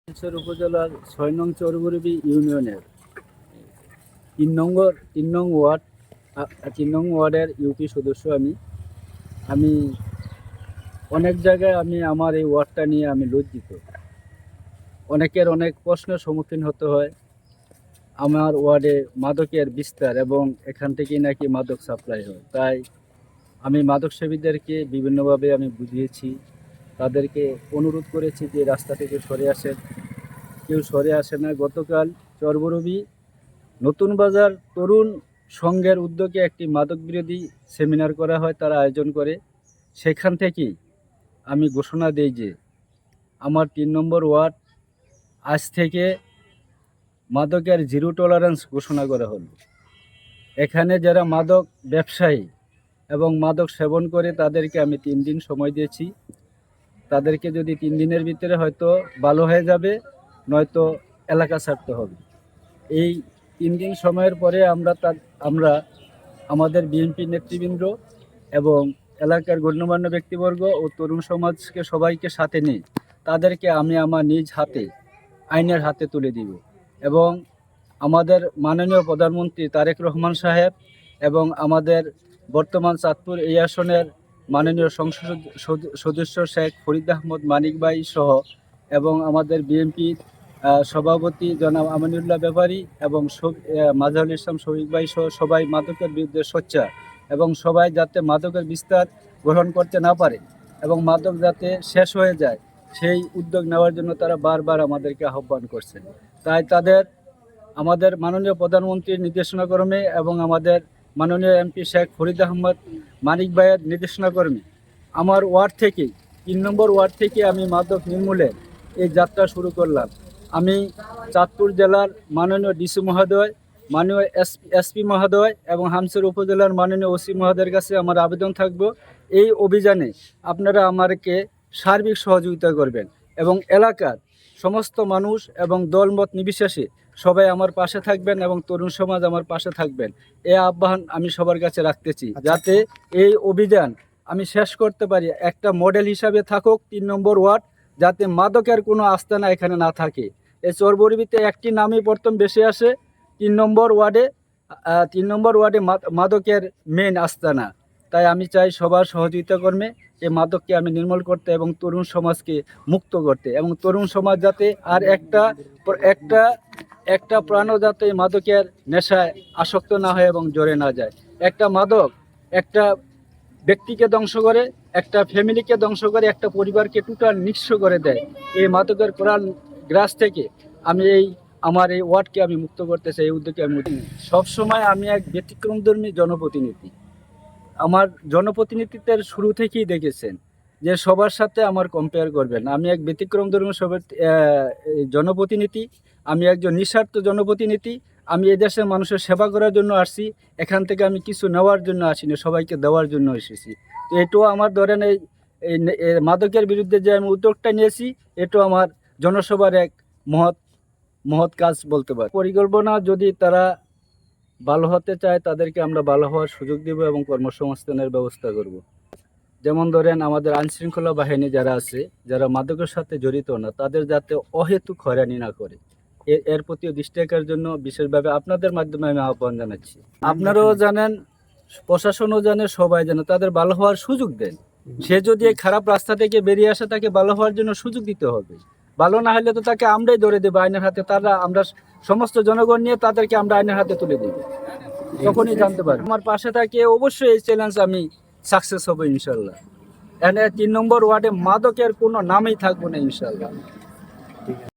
শিলচর উপজেলার ৬ নং চরবরবি ইউনিয়নের ৩ নং ওয়ার্ডের ইউপি সদস্য আমি অনেক জায়গায় আমার এই ওয়ার্ডটা নিয়ে আমি লজ্জিত। অনেকের অনেক প্রশ্নের সম্মুখীন হতে হয়। আমার ওয়ার্ডে মাদকের বিস্তার এবং এখান থেকেই নাকি মাদক সাপ্লাই হয়। তাই আমি মাদক সেবীদেরকে বিভিন্নভাবে আমি বুঝিয়েছি, তাদেরকে অনুরোধ করেছি যে রাস্তা থেকে সরে আসেন। কেউ সরে আসে না। গতকাল চরবরবি নতুন বাজার তরুণ সংঘের উদ্যোগে একটি মাদক বিরোধী সেমিনার করা হয়, তারা আয়োজন করে। সেখান থেকেই আমি ঘোষণা দেই যে আমার ৩ নম্বর ওয়ার্ড আজ থেকে মাদকের জিরো টলারেন্স ঘোষণা করা হলো। এখানে যারা মাদক ব্যবসায়ী এবং মাদক সেবন করে তাদেরকে আমি ৩ দিন সময় দিয়েছি। তাদেরকে যদি ৩ দিনের ভিতরে হয়তো ভালো হয়ে যাবে, নয়তো এলাকা ছাড়তে হবে। এই ৩ দিন সময়ের পরে আমরা আমাদের বিএনপি নেতৃবৃন্দ এবং এলাকার গণ্যমান্য ব্যক্তিবর্গ ও তরুণ সমাজকে সবাইকে সাথে নিয়ে তাদেরকে আমি আমার নিজ হাতে আইনের হাতে তুলে দিব। এবং আমাদের মাননীয় প্রধানমন্ত্রী তারেক রহমান সাহেব এবং আমাদের বর্তমান চাঁদপুর এই আসনের মাননীয় সংসদ সদস্য শেখ ফরিদ আহমদ মানিক ভাই সহ এবং আমাদের বিএনপির সভাপতি জনাব আমিনুল্লাহ ব্যাপারী এবং মাজাহুল ইসলাম শফিক ভাই সহ সবাই মাদকের বিরুদ্ধে সোচ্চার এবং সবাই যাতে মাদকের বিস্তার গ্রহণ করতে না পারে এবং মাদক যাতে শেষ হয়ে যায় সেই উদ্যোগ নেওয়ার জন্য তারা বারবার আমাদেরকে আহ্বান করছেন। তাই আমাদের মাননীয় প্রধানমন্ত্রীর নির্দেশনাক্রমে এবং আমাদের মাননীয় এমপি শেখ ফরিদ আহমদ মানিক ভাইয়ের নির্দেশনাক্রমে আমার ওয়ার্ড থেকে ৩ নম্বর ওয়ার্ড থেকে আমি মাদক নির্মূলের এই যাত্রা শুরু করলাম। আমি চাঁদপুর জেলার মাননীয় ডিসি মহোদয়, মাননীয় এসপি মহোদয় এবং হামসর উপজেলার মাননীয় ওসি মহোদয়ের কাছে আমার আবেদন থাকবো, এই অভিযানে আপনারা আমাকে সার্বিক সহযোগিতা করবেন এবং এলাকার সমস্ত মানুষ এবং দলমত নির্বিশেষে সবাই আমার পাশে থাকবেন এবং তরুণ সমাজ আমার পাশে থাকবেন। এই আহ্বান আমি সবার কাছে রাখতেছি, যাতে এই অভিযান আমি শেষ করতে পারি। একটা মডেল হিসাবে থাকুক ৩ নম্বর ওয়ার্ড, যাতে মাদকের কোনো আস্তানা এখানে না থাকে। এই চরবরবিতে একটি নামই প্রথম বেশি আসে, ৩ নম্বর ওয়ার্ডে মাদকের মেন আস্তানা। তাই আমি চাই সবার সহযোগিতা কর্মে এই মাদককে আমি নির্মূল করতে এবং তরুণ সমাজকে মুক্ত করতে, এবং তরুণ সমাজ যাতে আর একটা প্রাণও যাতে মাদকের নেশায় আসক্ত না হয় এবং জড়ে না যায়। একটা মাদক একটা ব্যক্তিকে ধ্বংস করে, একটা ফ্যামিলিকে ধ্বংস করে, একটা পরিবারকে টোটাল নিঃস্ব করে দেয়। এই মাদকের গ্রাস থেকে আমি আমার এই ওয়ার্ডকে আমি মুক্ত করতে চাই। এই উদ্যোগে আমি সবসময় আমি এক ব্যতিক্রমধর্মী জনপ্রতিনিধি। আমার জনপ্রতিনিধিত্বের শুরু থেকেই দেখেছেন যে সবার সাথে আমার কম্পেয়ার করবেন। আমি এক ব্যতিক্রমধর্মী জনপ্রতিনিধি, আমি একজন নিঃস্বার্থ জনপ্রতিনিধি। আমি এই দেশের মানুষের সেবা করার জন্য আসছি, এখান থেকে আমি কিছু নেওয়ার জন্য আসিনি, সবাইকে দেওয়ার জন্য এসেছি। তো এটাও আমার ধরেন এই মাদকের বিরুদ্ধে যে আমি উদ্যোগটা নিয়েছি, এটাও আমার জনসভার এক মহৎ কাজ বলতে পারি। পরিকল্পনা যদি তারা ভালো হতে চায় তাদেরকে আমরা ভালো হওয়ার সুযোগ দেব এবং কর্মসংস্থানের ব্যবস্থা করব। যেমন ধরেন আমাদের আইনশৃঙ্খলা বাহিনী যারা আছে, যারা মাদকের সাথে জড়িত না, তাদের যাতে অহেতুক হয়রানি না করে, এর প্রতিও দৃষ্টি রাখার জন্য বিশেষভাবে আপনাদের মাধ্যমে আমি আহ্বান জানাচ্ছি। আপনারাও জানেন, প্রশাসনও জানে, সবাই জানে, তাদের ভালো হওয়ার সুযোগ দেন। সে যদি এই খারাপ রাস্তা থেকে বেরিয়ে আসে, তাকে ভালো হওয়ার জন্য সুযোগ দিতে হবে। ভালো না হলে তো তাকে আমরাই ধরে দেবো আইনের হাতে। আমরা সমস্ত জনগণ নিয়ে তাদেরকে আমরা আইনের হাতে তুলে দেব, তখনই জানতে পারবো। আমার পাশে থাকে অবশ্যই এই চ্যালেঞ্জ আমি সাকসেস হবো ইনশাল্লাহ। এখানে ৩ নম্বর ওয়ার্ডে মাদকের কোনো নামই থাকবো না ইনশাল্লাহ।